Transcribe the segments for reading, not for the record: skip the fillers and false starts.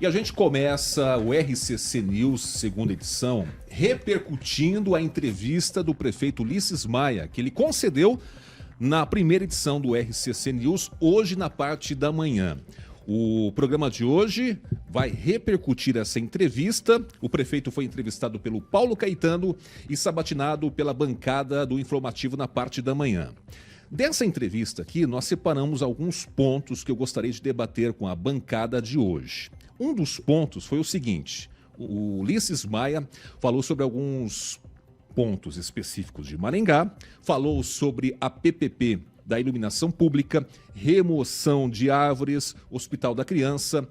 E a gente começa o RCC News, segunda edição, repercutindo a entrevista do prefeito Ulisses Maia, que ele concedeu na primeira edição do RCC News, hoje na parte da manhã. O programa de hoje vai repercutir essa entrevista. O prefeito foi entrevistado pelo Paulo Caetano e sabatinado pela bancada do informativo na parte da manhã. Dessa entrevista aqui, nós separamos alguns pontos que eu gostaria de debater com a bancada de hoje. Um dos pontos foi o seguinte: o Ulisses Maia falou sobre alguns pontos específicos de Maringá, falou sobre a PPP da iluminação pública, remoção de árvores, Hospital da Criança.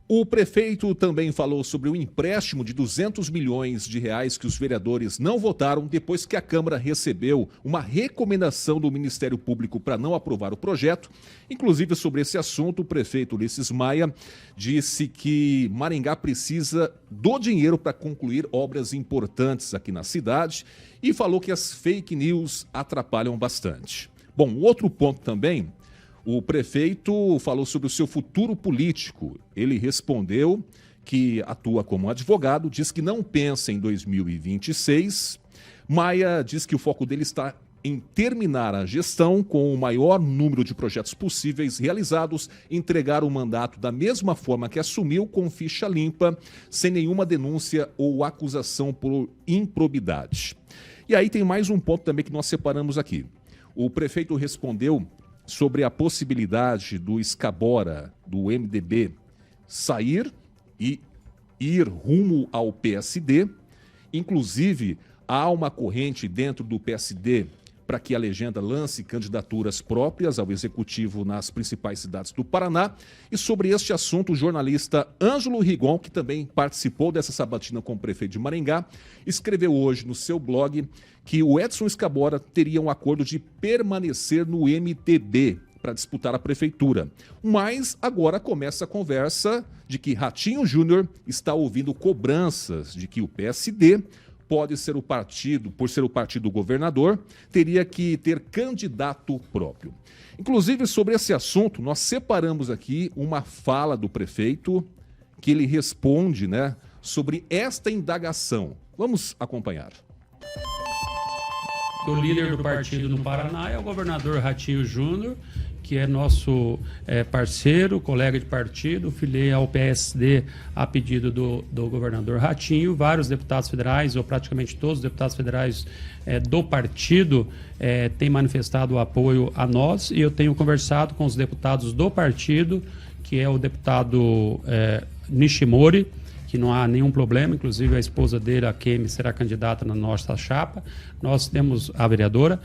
O prefeito também falou sobre o empréstimo de 200 milhões de reais que os vereadores não votaram depois que a Câmara recebeu uma recomendação do Ministério Público para não aprovar o projeto. Inclusive, sobre esse assunto, o prefeito Ulisses Maia disse que Maringá precisa do dinheiro para concluir obras importantes aqui na cidade e falou que as fake news atrapalham bastante. Bom, outro ponto também, o prefeito falou sobre o seu futuro político. Ele respondeu que atua como advogado, diz que não pensa em 2026. Maia diz que o foco dele está em terminar a gestão com o maior número de projetos possíveis realizados, entregar o mandato da mesma forma que assumiu, com ficha limpa, sem nenhuma denúncia ou acusação por improbidade. E aí tem mais um ponto também que nós separamos aqui. O prefeito respondeu sobre a possibilidade do Escabora, do MDB, sair e ir rumo ao PSD. Inclusive, há uma corrente dentro do PSD para que a legenda lance candidaturas próprias ao executivo nas principais cidades do Paraná. E sobre este assunto, o jornalista Ângelo Rigon, que também participou dessa sabatina com o prefeito de Maringá, escreveu hoje no seu blog que o Edson Escabora teria um acordo de permanecer no MDB para disputar a prefeitura. Mas agora começa a conversa de que Ratinho Júnior está ouvindo cobranças de que o PSD pode ser o partido, por ser o partido do governador, teria que ter candidato próprio. Inclusive, sobre esse assunto, nós separamos aqui uma fala do prefeito que ele responde, sobre esta indagação. Vamos acompanhar. O líder do partido no Paraná é o governador Ratinho Júnior, que é nosso parceiro, colega de partido, filiei ao PSD a pedido do governador Ratinho. Vários deputados federais, ou praticamente todos os deputados federais do partido, têm manifestado o apoio a nós, e eu tenho conversado com os deputados do partido, que é o deputado Nishimori, que não há nenhum problema, inclusive a esposa dele, a Kemi, será candidata na nossa chapa. Nós temos a vereadora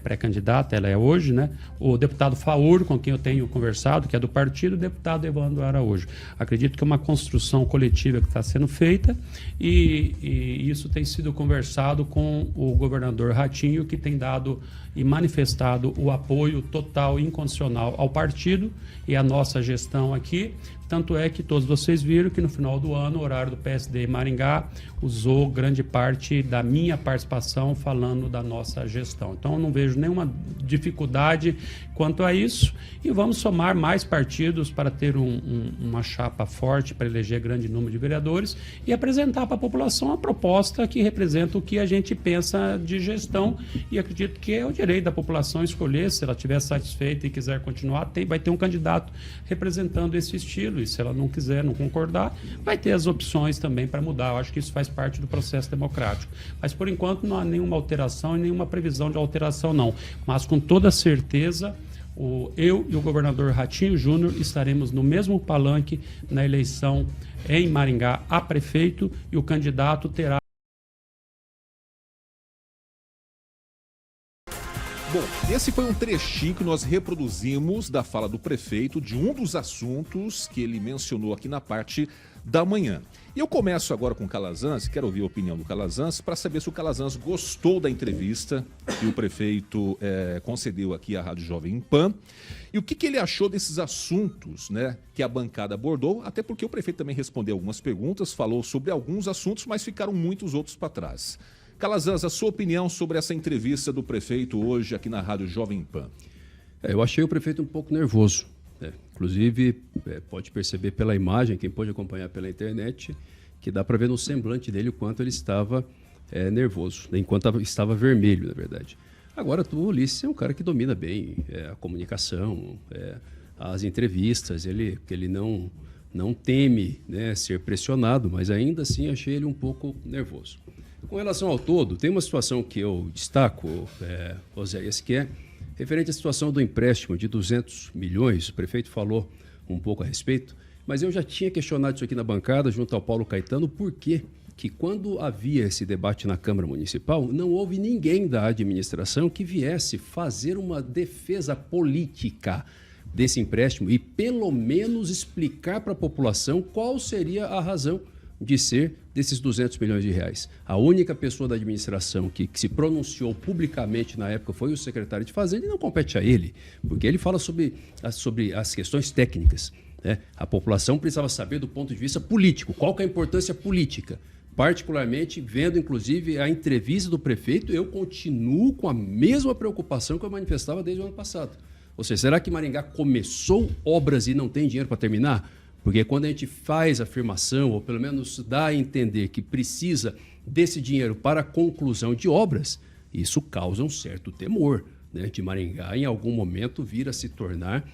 pré-candidata, ela é hoje, o deputado Faur, com quem eu tenho conversado, que é do partido, o deputado Evandro Araújo. Acredito que é uma construção coletiva que está sendo feita e isso tem sido conversado com o governador Ratinho, que tem dado e manifestado o apoio total e incondicional ao partido e à nossa gestão aqui. Tanto é que todos vocês viram que no final do ano o horário do PSD em Maringá usou grande parte da minha participação falando da nossa gestão. Então eu não vejo nenhuma dificuldade quanto a isso e vamos somar mais partidos para ter uma chapa forte para eleger grande número de vereadores e apresentar para a população a proposta que representa o que a gente pensa de gestão, e acredito que é o direito da população escolher. Se ela estiver satisfeita e quiser continuar, vai ter um candidato representando esse estilo, e se ela não quiser, não concordar, vai ter as opções também para mudar. Eu acho que isso faz parte do processo democrático. Mas, por enquanto, não há nenhuma alteração e nenhuma previsão de alteração, não. Mas, com toda certeza, eu e o governador Ratinho Júnior estaremos no mesmo palanque na eleição em Maringá a prefeito, e o candidato terá... Bom, esse foi um trechinho que nós reproduzimos da fala do prefeito de um dos assuntos que ele mencionou aqui na parte da manhã. E eu começo agora com o Calazans, quero ouvir a opinião do Calazans, para saber se o Calazans gostou da entrevista que o prefeito concedeu aqui à Rádio Jovem Pan, e o que ele achou desses assuntos, que a bancada abordou, até porque o prefeito também respondeu algumas perguntas, falou sobre alguns assuntos, mas ficaram muitos outros para trás. Calazans, a sua opinião sobre essa entrevista do prefeito hoje aqui na Rádio Jovem Pan? Eu achei o prefeito um pouco nervoso. Inclusive, pode perceber pela imagem, quem pode acompanhar pela internet, que dá para ver no semblante dele o quanto ele estava nervoso, né? Enquanto estava vermelho, na verdade. Agora, o Ulisses é um cara que domina bem a comunicação, as entrevistas, ele não teme, né, ser pressionado, mas ainda assim achei ele um pouco nervoso. Com relação ao todo, tem uma situação que eu destaco, Oséias, que é referente à situação do empréstimo de 200 milhões, o prefeito falou um pouco a respeito, mas eu já tinha questionado isso aqui na bancada, junto ao Paulo Caetano, por quê? Que quando havia esse debate na Câmara Municipal, não houve ninguém da administração que viesse fazer uma defesa política desse empréstimo e pelo menos explicar para a população qual seria a razão de ser desses 200 milhões de reais. A única pessoa da administração que se pronunciou publicamente na época foi o secretário de Fazenda, e não compete a ele, porque ele fala sobre as questões técnicas, né? A população precisava saber do ponto de vista político, qual que é a importância política. Particularmente, vendo inclusive a entrevista do prefeito, eu continuo com a mesma preocupação que eu manifestava desde o ano passado. Ou seja, será que Maringá começou obras e não tem dinheiro para terminar? Porque quando a gente faz afirmação, ou pelo menos dá a entender que precisa desse dinheiro para a conclusão de obras, isso causa um certo temor, né, de Maringá em algum momento vir a se tornar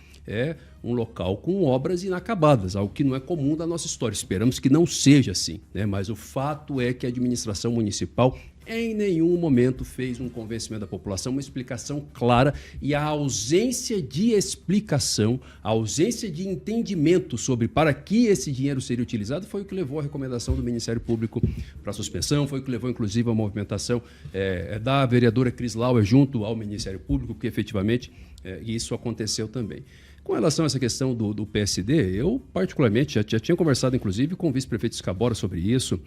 um local com obras inacabadas, algo que não é comum da nossa história. Esperamos que não seja assim, né? Mas o fato é que a administração municipal em nenhum momento fez um convencimento da população, uma explicação clara, e a ausência de explicação, a ausência de entendimento sobre para que esse dinheiro seria utilizado foi o que levou à recomendação do Ministério Público para a suspensão, foi o que levou inclusive à movimentação da vereadora Cris Lauer junto ao Ministério Público, que efetivamente isso aconteceu também. Com relação a essa questão do PSD, eu particularmente já tinha conversado inclusive com o vice-prefeito Scabora sobre isso.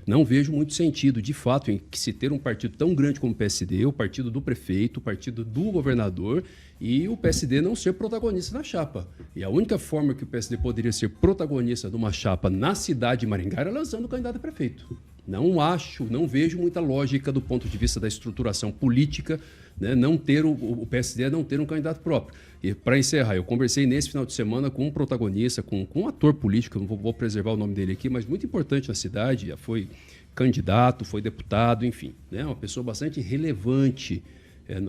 Não vejo muito sentido, de fato, em que se ter um partido tão grande como o PSD, o partido do prefeito, o partido do governador, e o PSD não ser protagonista na chapa. E a única forma que o PSD poderia ser protagonista de uma chapa na cidade de Maringá era lançando o candidato a prefeito. Não vejo muita lógica do ponto de vista da estruturação política, né, o PSD não ter um candidato próprio. E para encerrar, eu conversei nesse final de semana com um protagonista, com um ator político, eu não vou preservar o nome dele aqui, mas muito importante na cidade, já foi candidato, foi deputado, enfim, né, uma pessoa bastante relevante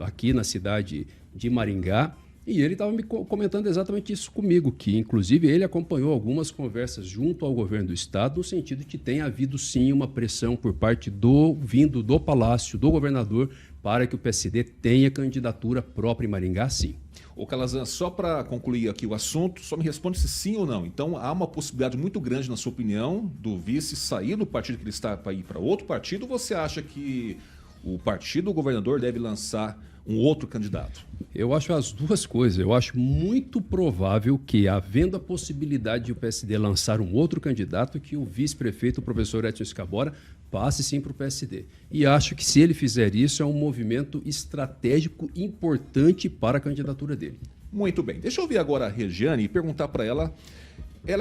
aqui na cidade de Maringá. E ele estava me comentando exatamente isso comigo, que inclusive ele acompanhou algumas conversas junto ao governo do estado, no sentido de que tem havido sim uma pressão por parte vindo do Palácio, do governador, para que o PSD tenha candidatura própria em Maringá, sim. Ô Calazan, só para concluir aqui o assunto, só me responde se sim ou não. Então há uma possibilidade muito grande, na sua opinião, do vice sair do partido que ele está para ir para outro partido, ou você acha que o partido, o governador, deve lançar um outro candidato? Eu acho as duas coisas. Eu acho muito provável que, havendo a possibilidade de o PSD lançar um outro candidato, que o vice-prefeito, o professor Edson Scabora, passe sim para o PSD. E acho que, se ele fizer isso, é um movimento estratégico importante para a candidatura dele. Muito bem. Deixa eu ouvir agora a Regiane e perguntar para ela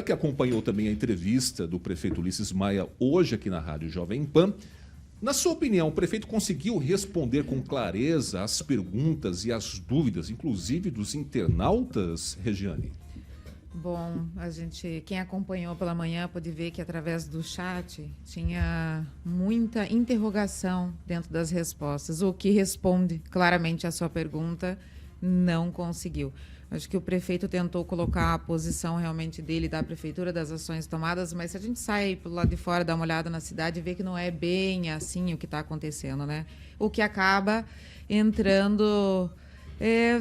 que acompanhou também a entrevista do prefeito Ulisses Maia hoje aqui na Rádio Jovem Pan. Na sua opinião, o prefeito conseguiu responder com clareza as perguntas e as dúvidas, inclusive dos internautas, Regiane? Bom, quem acompanhou pela manhã pôde ver que através do chat tinha muita interrogação dentro das respostas. O que responde claramente a sua pergunta não conseguiu. Acho que o prefeito tentou colocar a posição realmente dele, da prefeitura, das ações tomadas, mas se a gente sai pelo lado de fora, dá uma olhada na cidade, vê que não é bem assim o que está acontecendo, né? O que acaba entrando,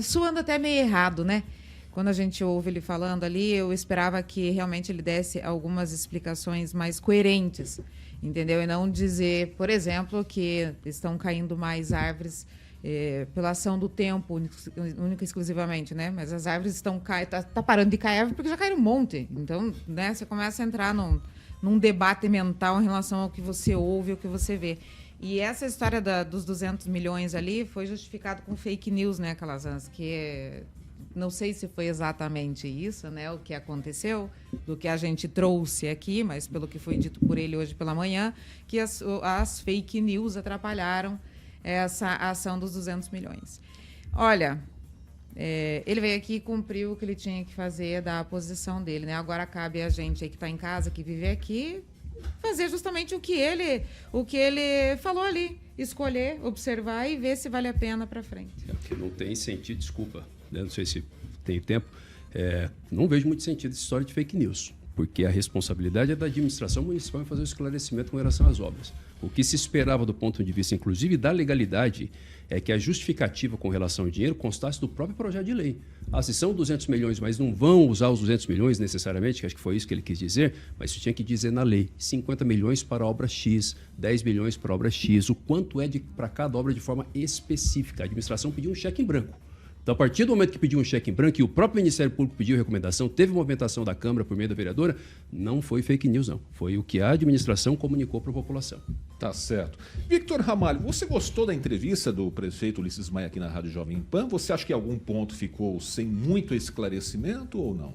soando até meio errado, né? Quando a gente ouve ele falando ali, eu esperava que realmente ele desse algumas explicações mais coerentes, entendeu? E não dizer, por exemplo, que estão caindo mais árvores pela ação do tempo, única e exclusivamente, né? Mas as árvores estão tá parando de cair árvore porque já caíram um monte. Então, né, você começa a entrar num debate mental em relação ao que você ouve, ao que você vê. E essa história dos 200 milhões ali foi justificado com fake news, né, Calazans? Que não sei se foi exatamente isso, né, o que aconteceu, do que a gente trouxe aqui, mas pelo que foi dito por ele hoje pela manhã, que as fake news atrapalharam essa ação dos 200 milhões. Olha, Ele veio aqui e cumpriu o que ele tinha que fazer, dar a posição dele, né? Agora cabe a gente aí que está em casa, que vive aqui, fazer justamente o que ele falou ali, escolher, observar e ver se vale a pena para frente. Porque não tem sentido, desculpa, né? Não sei se tem tempo, não vejo muito sentido essa história de fake news, porque a responsabilidade é da administração municipal em fazer o esclarecimento com relação às obras. O que se esperava do ponto de vista, inclusive, da legalidade, é que a justificativa com relação ao dinheiro constasse do próprio projeto de lei. Se são 200 milhões, mas não vão usar os 200 milhões necessariamente, que acho que foi isso que ele quis dizer, mas isso tinha que dizer na lei. 50 milhões para a obra X, 10 milhões para a obra X, o quanto é para cada obra de forma específica. A administração pediu um cheque em branco. Então, a partir do momento que pediu um cheque em branco e o próprio Ministério Público pediu recomendação, teve movimentação da Câmara por meio da vereadora, não foi fake news, não. Foi o que a administração comunicou para a população. Tá certo. Victor Ramalho, você gostou da entrevista do prefeito Ulisses Maia aqui na Rádio Jovem Pan? Você acha que algum ponto ficou sem muito esclarecimento ou não?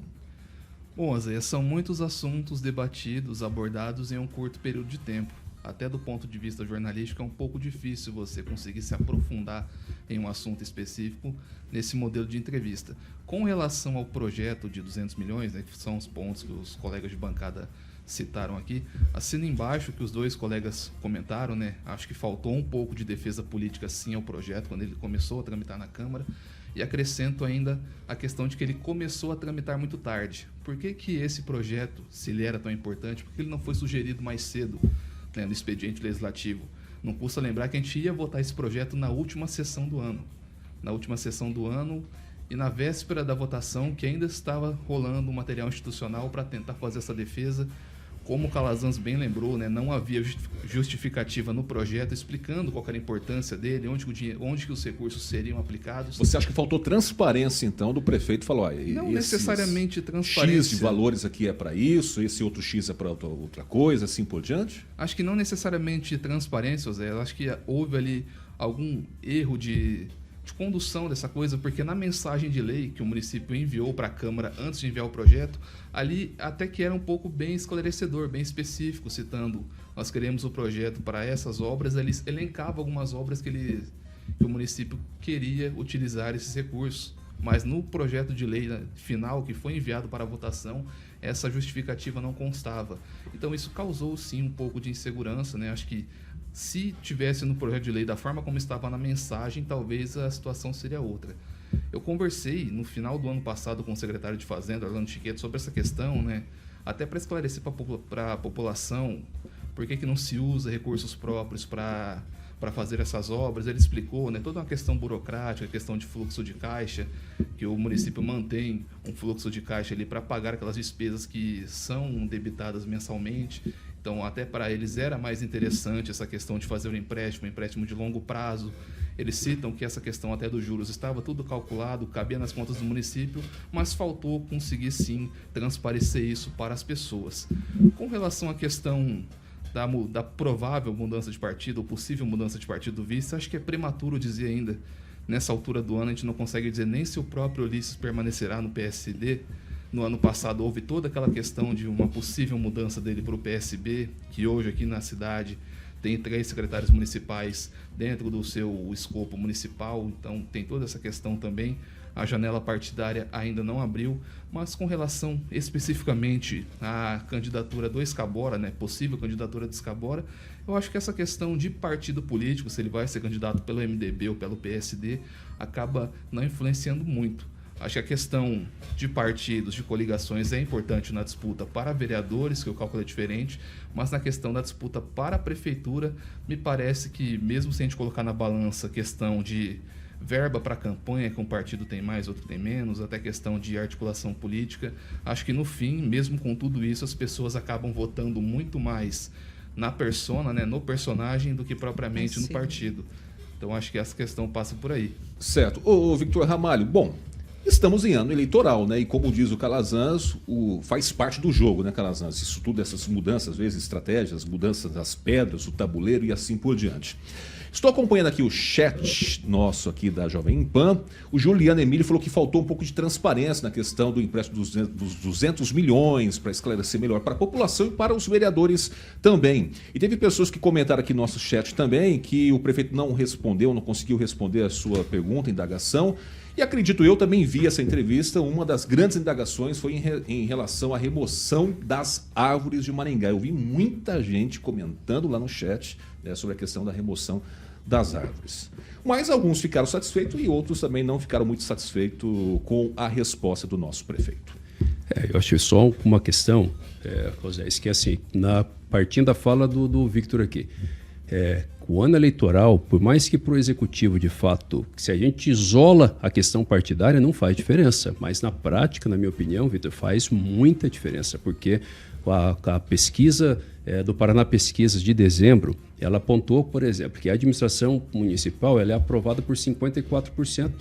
Bom, Zé, são muitos assuntos debatidos, abordados em um curto período de tempo. Até do ponto de vista jornalístico, é um pouco difícil você conseguir se aprofundar em um assunto específico nesse modelo de entrevista. Com relação ao projeto de 200 milhões, né, que são os pontos que os colegas de bancada citaram aqui, assino embaixo que os dois colegas comentaram, né, acho que faltou um pouco de defesa política sim ao projeto quando ele começou a tramitar na Câmara, e acrescento ainda a questão de que ele começou a tramitar muito tarde. Por que esse projeto, se ele era tão importante, por que ele não foi sugerido mais cedo, né, no expediente legislativo? Não custa lembrar que a gente ia votar esse projeto na última sessão do ano. Na última sessão do ano e na véspera da votação, que ainda estava rolando um material institucional para tentar fazer essa defesa. Como o Calazans bem lembrou, né, não havia justificativa no projeto explicando qual era a importância dele, onde que os recursos seriam aplicados. Você acha que faltou transparência, então, do prefeito? Falou, não necessariamente transparência. X de valores aqui é para isso, esse outro X é para outra coisa, assim por diante? Acho que não necessariamente transparência, Zé. Acho que houve ali algum erro de condução dessa coisa, porque na mensagem de lei que o município enviou para a Câmara antes de enviar o projeto, ali até que era um pouco bem esclarecedor, bem específico, citando, nós queremos o projeto para essas obras, ele elencava algumas obras que o município queria utilizar esses recursos, mas no projeto de lei final que foi enviado para a votação, essa justificativa não constava. Então isso causou sim um pouco de insegurança, né? Acho que se tivesse no projeto de lei da forma como estava na mensagem, talvez a situação seria outra. Eu conversei no final do ano passado com o secretário de Fazenda, Orlando Chiqueto, sobre essa questão, né? Até para esclarecer para a população por que não se usa recursos próprios para fazer essas obras. Ele explicou, né, toda uma questão burocrática, questão de fluxo de caixa, que o município mantém um fluxo de caixa ali para pagar aquelas despesas que são debitadas mensalmente. Então, até para eles era mais interessante essa questão de fazer um empréstimo de longo prazo. Eles citam que essa questão até dos juros estava tudo calculado, cabia nas contas do município, mas faltou conseguir, sim, transparecer isso para as pessoas. Com relação à questão da provável mudança de partido, ou possível mudança de partido do vice, acho que é prematuro dizer ainda. Nessa altura do ano, a gente não consegue dizer nem se o próprio Ulisses permanecerá no PSD. No ano passado houve toda aquela questão de uma possível mudança dele para o PSB, que hoje aqui na cidade tem 3 secretários municipais dentro do seu escopo municipal, então tem toda essa questão também. A janela partidária ainda não abriu, mas com relação especificamente à candidatura do Escabora, né, possível candidatura do Escabora, eu acho que essa questão de partido político, se ele vai ser candidato pelo MDB ou pelo PSD, acaba não influenciando muito. Acho que a questão de partidos, de coligações é importante na disputa para vereadores, que o cálculo é diferente, mas na questão da disputa para a prefeitura, me parece que mesmo se a gente colocar na balança a questão de verba para campanha, que um partido tem mais, outro tem menos, até questão de articulação política, acho que no fim, mesmo com tudo isso, as pessoas acabam votando muito mais na persona, né, no personagem, do que propriamente no partido. Então acho que essa questão passa por aí. Certo. Ô Victor Ramalho, bom, estamos em ano eleitoral, né? E como diz o Calazans, faz parte do jogo, né, Calazans? Isso tudo, essas mudanças, às vezes, estratégias, mudanças das pedras, o tabuleiro e assim por diante. Estou acompanhando aqui o chat nosso aqui da Jovem Pan. O Juliano Emílio falou que faltou um pouco de transparência na questão do empréstimo dos 200 milhões para esclarecer melhor para a população e para os vereadores também. E teve pessoas que comentaram aqui no nosso chat também que o prefeito não respondeu, não conseguiu responder a sua pergunta, indagação, E acredito eu, também vi essa entrevista, uma das grandes indagações foi em relação à remoção das árvores de Maringá. Eu vi muita gente comentando lá no chat, né, sobre a questão da remoção das árvores. Mas alguns ficaram satisfeitos e outros também não ficaram muito satisfeitos com a resposta do nosso prefeito. Eu acho só uma questão, José, que assim, partindo da fala do Victor aqui, o ano eleitoral, por mais que para o executivo, de fato, se a gente isola a questão partidária, não faz diferença. Mas na prática, na minha opinião, Victor, faz muita diferença, porque a pesquisa do Paraná Pesquisas de dezembro, ela apontou, por exemplo, que a administração municipal ela é aprovada por 54%.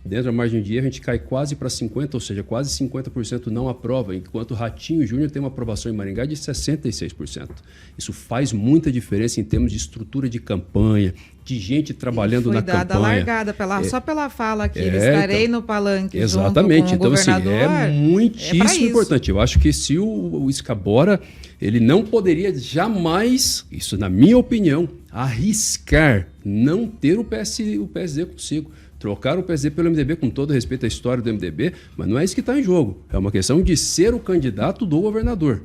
Dentro da margem de erro, a gente cai quase para 50%, ou seja, quase 50% não aprova, enquanto o Ratinho Júnior tem uma aprovação em Maringá de 66%. Isso faz muita diferença em termos de estrutura de campanha, de gente trabalhando na campanha. Foi dada a largada, só pela fala que estarei no palanque exatamente. junto com o governador. Então, assim, é muitíssimo importante. Eu acho que se o Scabora, ele não poderia jamais, isso na minha opinião, arriscar não ter o PSD consigo. Trocar o PSD pelo MDB, com todo respeito à história do MDB, mas não é isso que está em jogo. É uma questão de ser o candidato do governador.